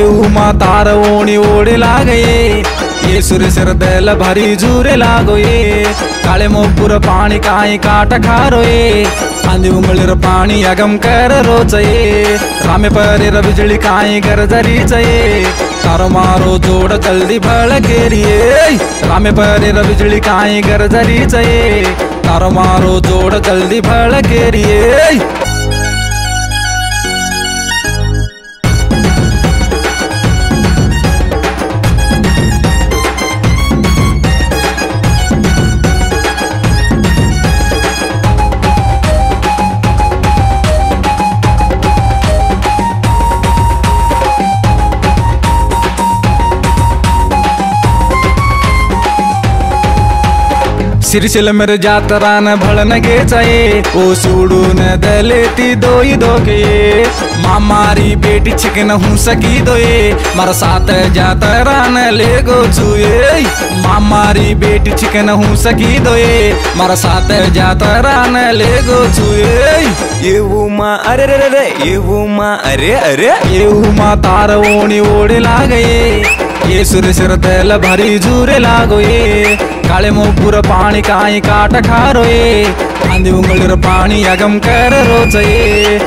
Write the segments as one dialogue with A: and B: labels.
A: ये उमा तार ओणी ओढे लागये ये सुरेशर देल भारी जूरे लागो ये काले मोपुर पानी काई काट खारो ये आंधी उंगलिर पानी अगम कर रोचये रामे परेर बिजली काई गरजरी चये तारो मारो जोड़ जल्दी भड़ केरिए रामे परेर बिजली काई गरजरी चये तारो मारो जोड़ जल्दी भड़ केरिए। सिरिसिल मेरे जातरान भळन घेचाये ओ सोडून दलेती दोई दोगे मामारी बेटी चिकन हूँ सकी दोये मारा साथ जातरान ले गो छुए मामारी बेटी चिकन हूँ सकी दोये मारा साथ जातरान ले गो छुए
B: ये उमा अरे रे रे ये उमा अरे अरे
A: ये उमा तार ओणी ओढे लागये ये सुरेशर देल भारी जूरे लागो ये काले मोपुर पानी काई काट खारो ये आंधी उंगलिर पानी अगम कर रोचये।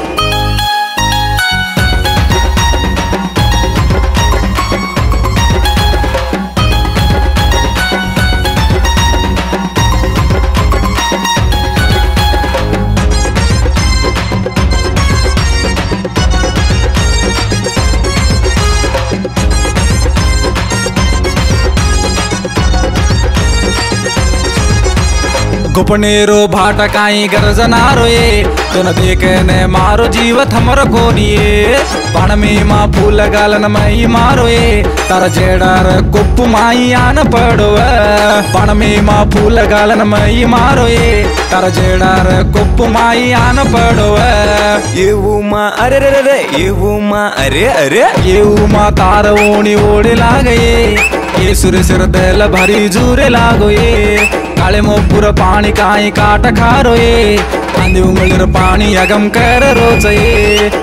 A: गोपनेरो भाट काई गरजनारो ये तुन देखने मारो जीव थमर कोनिए पण में मा फूल गालन मई मारो ये तार जेडार कोप्पु माई आन पड़ो पण में मा फूल गालन मई मारो ये तार जेडार कोप्पु माई आन पड़ो
B: ये उमा अरे रे रे ये उमा अरे अरे
A: ये उमा तार ओणी ओढे लागये ये सुरेशर देल भारी जूरे लागो ये काले मोपुर पानी काई काट खारो ये आंधी उंगलिर पानी अगम कर रोचये।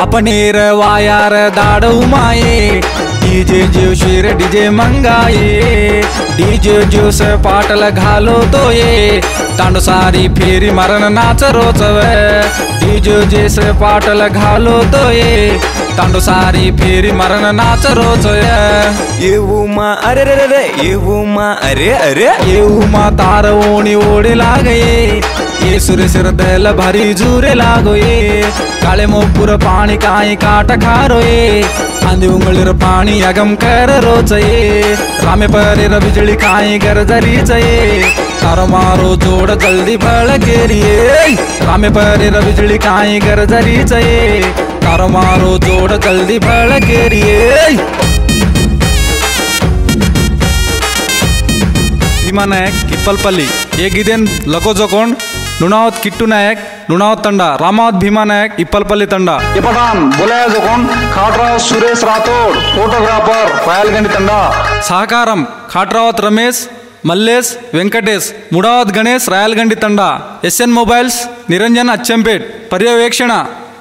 A: अपनेर वायार दाड़ू माये डीजे जो शेर डीजे मंगाये डीजे जो से पाटल घालो तो ये तांडो सारी फेरी मरण नाच रोचवे डीजे जे से पाटल घालो तो ये तांडो सारी फेरी मरण नाच रोचवे
B: ये उमा अरे रे रे ये उमा अरे अरे
A: ये उमा तार ओणी ओढे लागये ये सुरेशर देल भारी जूरे लागो ये काले मोपुर पानी काई काट खारो ये आंधी उंगलिर पानी अगम कर रोचये रामे परेर बिजली काई गरजरी चये तारो मारो जोड़ जल्दी भड़ केरिए रामे परेर बिजली काई गरजरी चये तारो मारो जोड़ जल्दी भड़ केरिए। भीमा नायक इप्पलपल्ली हेगिदेन लकोजो कोण नुणावत किट्टू नायक नुणावत तंडा रामावत भीमा नायक इप्पलपल्ली तंडा
C: ये पठान बोलाया जो कौन खाटराव सुरेश राठोड फोटोग्राफर रायलगंडी तंडा
A: सहकारम खाटरावत रमेश मल्लेश वेंकटेश मुडावत गणेश रायलगंडी तंडा SN मोबाइल्स निरंजन अच्चंपेट पर्यवेक्षण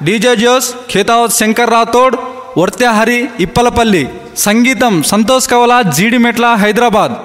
A: डीजे जोस खेतावत शंकर राठोड वर्त्या हरी इप्पलपल्ली संगीतम संतोष कवला जीडी मेट्ला हैदराबाद।